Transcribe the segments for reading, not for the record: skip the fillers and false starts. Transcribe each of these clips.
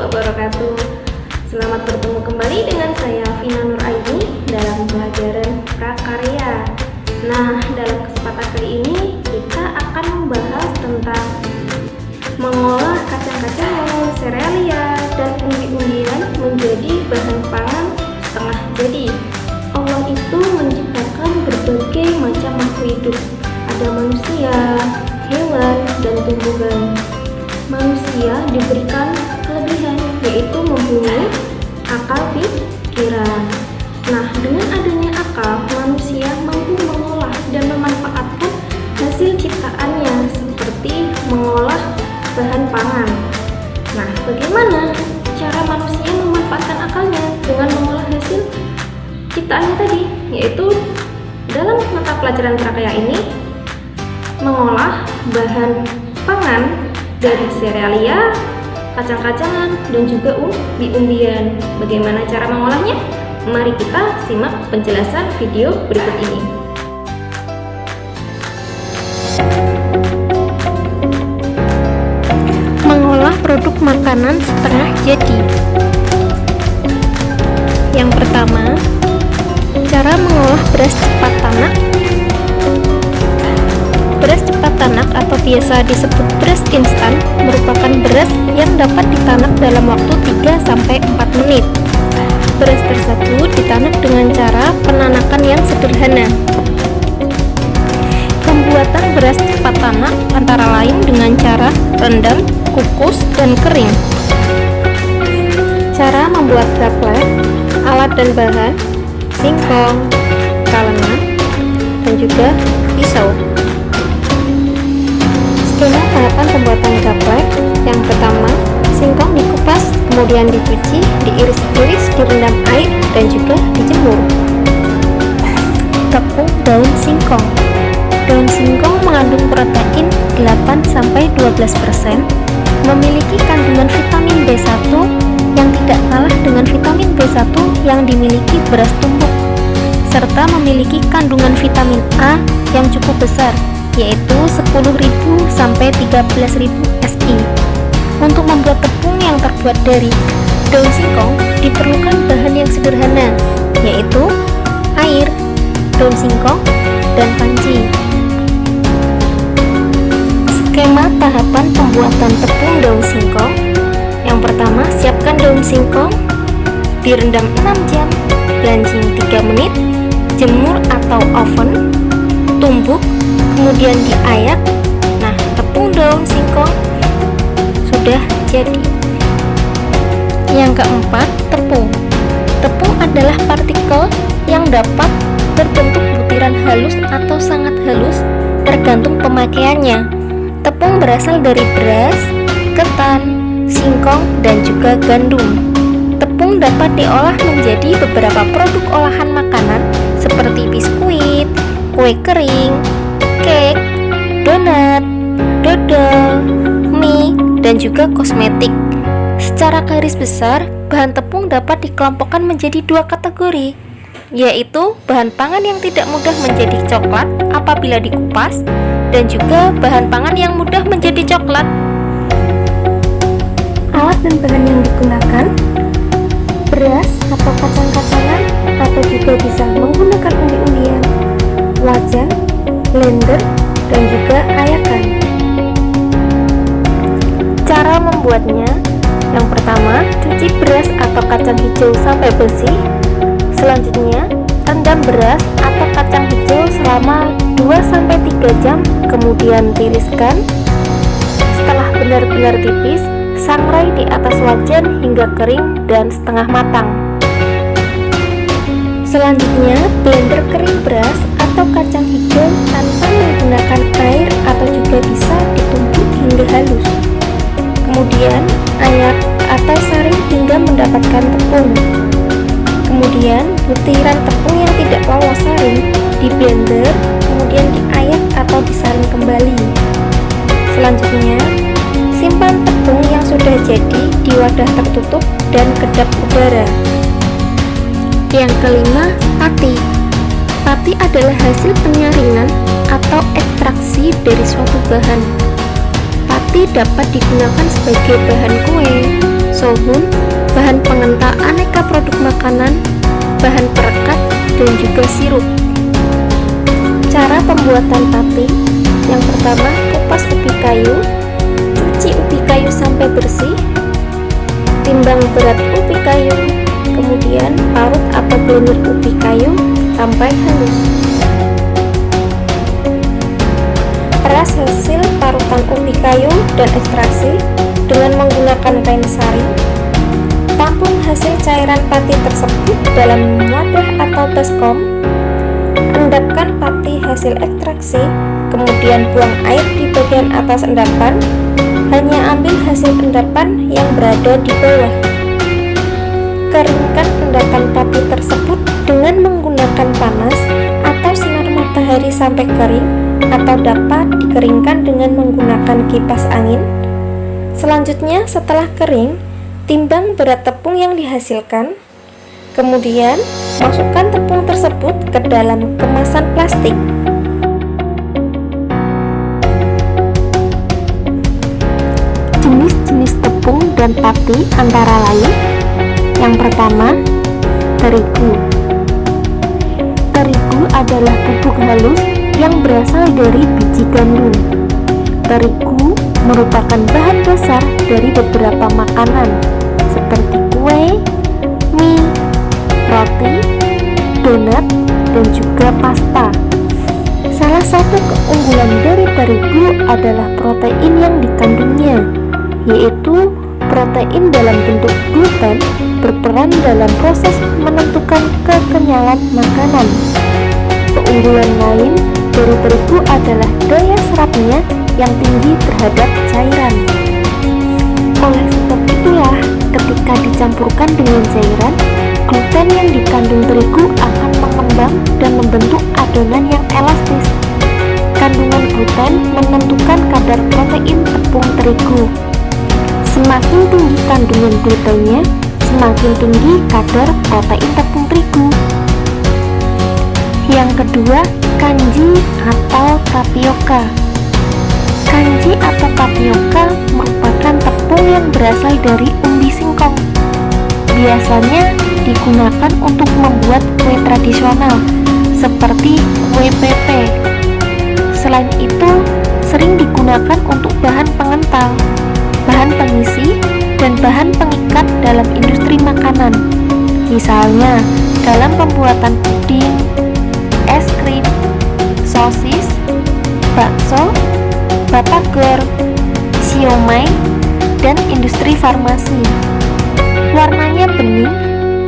wabarakatuh. Selamat bertemu kembali dengan saya Vina Nur Aini dalam pelajaran prakarya. Nah, dalam kesempatan kali ini kita akan membahas tentang mengolah kacang-kacangan, serealia, dan umbi-umbian menjadi bahan pangan setengah jadi. Allah itu menciptakan berbagai macam makhluk hidup. Ada manusia, hewan, dan tumbuhan. Manusia diberikan kelebihan, yaitu mempunyai akal pikiran. Nah, dengan adanya akal, manusia mampu mengolah dan memanfaatkan hasil ciptaannya, seperti mengolah bahan pangan. Nah, bagaimana cara manusia memanfaatkan akalnya dengan mengolah hasil ciptaannya tadi? Yaitu dalam mata pelajaran prakarya ini, mengolah bahan pangan dari serealia, kacang-kacangan, dan juga umbi-umbian. Bagaimana cara mengolahnya? Mari kita simak penjelasan video berikut ini. Mengolah produk makanan setengah jadi. Yang pertama, cara mengolah beras cepat tanak. Beras cepat tanak atau biasa disebut beras instan merupakan beras yang dapat ditanak dalam waktu 3-4 menit. Beras tersebut ditanak dengan cara penanakan yang sederhana. Pembuatan beras cepat tanak antara lain dengan cara rendam, kukus, dan kering. Cara membuat gaplek, alat dan bahan, singkong, kalengan, dan juga pisau. Skema tahapan pembuatan gaplek. Yang pertama, singkong dikupas, kemudian dicuci, diiris-iris, direndam air, dan juga dijemur. Tepung daun singkong. Daun singkong mengandung protein 8-12%, memiliki kandungan vitamin B1 yang tidak kalah dengan vitamin B1 yang dimiliki beras tumbuk, serta memiliki kandungan vitamin A yang cukup besar, yaitu 10.000-13.000 SI. Untuk membuat tepung yang terbuat dari daun singkong diperlukan bahan yang sederhana, yaitu air, daun singkong, dan panci. Skema tahapan pembuatan tepung daun singkong. Yang pertama, siapkan daun singkong, direndam 6 jam, blanching 3 menit, jemur atau oven, tumbuk, kemudian diayak. Nah, tepung daun singkong sudah jadi. Yang keempat, tepung. Tepung adalah partikel yang dapat berbentuk butiran halus atau sangat halus tergantung pemakaiannya. Tepung berasal dari beras, ketan, singkong, dan juga gandum. Tepung dapat diolah menjadi beberapa produk olahan makanan seperti biskuit, kue kering, cake, donat, dodol, mie, dan juga kosmetik. Secara garis besar, bahan tepung dapat dikelompokkan menjadi 2 kategori, yaitu bahan pangan yang tidak mudah menjadi coklat apabila dikupas, dan juga bahan pangan yang mudah menjadi coklat. Alat dan bahan yang digunakan: beras atau kacang-kacangan, atau juga bisa menggunakan umbi-umbian, wajan, blender, dan juga ayakan. Cara membuatnya: yang pertama, cuci beras atau kacang hijau sampai bersih. Selanjutnya, rendam beras atau kacang hijau selama 2-3 jam, kemudian tiriskan. Setelah benar-benar tipis, sangrai di atas wajan hingga kering dan setengah matang. Selanjutnya, blender kering beras atau kacang hijau tanpa menggunakan air atau juga bisa ditumbuk hingga halus. Kemudian, ayak atau saring hingga mendapatkan tepung. Kemudian, butiran tepung yang tidak lolos saring di blender, kemudian diayak atau disaring kembali. Selanjutnya, simpan tepung yang sudah jadi di wadah tertutup dan kedap udara. Yang kelima, pati. Pati adalah hasil penyaringan atau ekstraksi dari suatu bahan. Pati dapat digunakan sebagai bahan kue, sohun, bahan pengental aneka produk makanan, bahan perekat, dan juga sirup. Cara pembuatan pate: yang pertama, kupas ubi kayu, cuci ubi kayu sampai bersih, timbang berat ubi kayu, kemudian parut atau blender ubi kayu sampai halus. Peras hasil parutan ubi kayu dan ekstraksi dengan menggunakan kain saring. Tampung hasil cairan pati tersebut dalam wadah atau baskom. Endapkan pati hasil ekstraksi, kemudian buang air di bagian atas endapan. Hanya ambil hasil endapan yang berada di bawah. Keringkan endapan pati tersebut dengan menggunakan panas atau sinar matahari sampai kering, atau dapat dikeringkan dengan menggunakan kipas angin. Selanjutnya, setelah kering, timbang berat tepung yang dihasilkan. Kemudian, masukkan tepung tersebut ke dalam kemasan plastik. Jenis-jenis tepung dan pati antara lain: yang pertama, terigu. Terigu adalah bubuk halus yang berasal dari biji gandum. Terigu merupakan bahan dasar dari beberapa makanan seperti kue, mie, roti, donat, dan juga pasta. Salah satu keunggulan dari terigu adalah protein yang dikandungnya, yaitu protein dalam bentuk gluten berperan dalam proses menentukan kekenyalan makanan. Keunggulan lain dari terigu adalah daya serapnya yang tinggi terhadap cairan. Oleh sebab itulah, ketika dicampurkan dengan cairan, gluten yang dikandung terigu akan mengembang dan membentuk adonan yang elastis. Kandungan gluten menentukan kadar protein tepung terigu. Semakin tinggi kandungan glutennya, semakin tinggi kadar protein tepung terigu. Yang kedua, kanji atau tapioka. Kanji atau tapioka merupakan tepung yang berasal dari umbi singkong. Biasanya digunakan untuk membuat kue tradisional seperti kue pepe. Selain itu, sering digunakan untuk bahan pengental, bahan pengisi, dan bahan pengikat dalam industri makanan. Misalnya, dalam pembuatan puding, es krim, sosis, bakso, batagor, siomay, dan industri farmasi. Warnanya bening,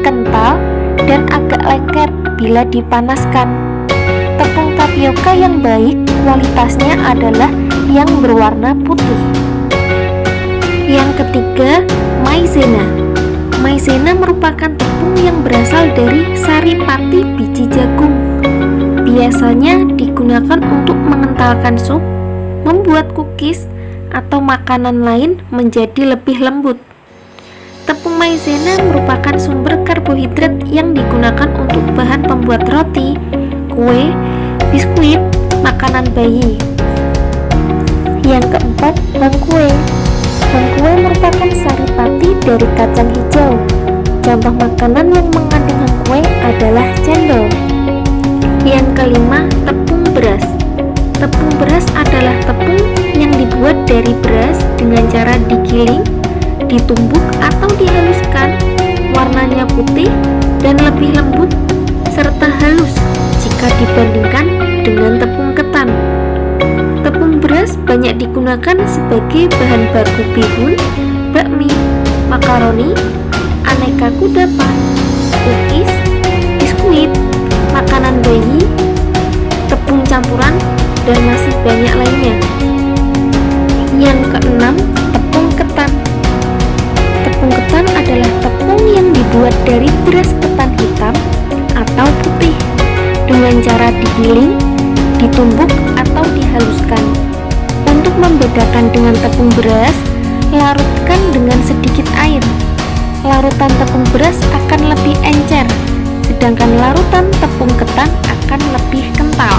kental, dan agak lengket bila dipanaskan. Tepung tapioka yang baik kualitasnya adalah yang berwarna putih. Yang ketiga, maizena. Maizena merupakan tepung yang berasal dari sari pati biji jagung. Biasanya digunakan untuk mengentalkan sup, membuat cookies, atau makanan lain menjadi lebih lembut. Tepung maizena merupakan sumber karbohidrat yang digunakan untuk bahan pembuat roti, kue, biskuit, makanan bayi. Yang keempat, hangkue. Hangkue merupakan sari pati dari kacang hijau. Contoh makanan yang mengandung hangkue adalah cendol. Yang kelima, tepung beras. Tepung beras adalah tepung yang dibuat dari beras dengan cara digiling, ditumbuk atau dihaluskan. Warnanya putih dan lebih lembut serta halus jika dibandingkan dengan tepung ketan. Tepung beras banyak digunakan sebagai bahan baku bihun, bakmi, makaroni, aneka kudapan, cookies, biskuit, makanan bayi, tepung campuran, dan masih banyak lainnya. Yang keenam, tepung ketan. Tepung ketan adalah tepung yang dibuat dari beras ketan hitam atau putih dengan cara digiling, ditumbuk, atau dihaluskan. Untuk membedakan dengan tepung beras, larutkan dengan sedikit air. Larutan tepung beras akan lebih encer, sedangkan larutan tepung ketan akan lebih kental.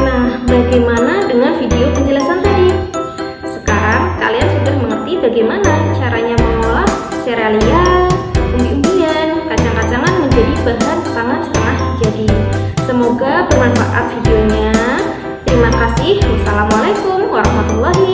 Nah, bagaimana dengan video penjelasan tadi? Sekarang kalian sudah mengerti bagaimana bagaimana caranya mengolah serealia, umbi-umbian, kacang-kacangan menjadi bahan pangan setengah jadi. Semoga bermanfaat videonya. Terima kasih. Wassalamualaikum warahmatullahi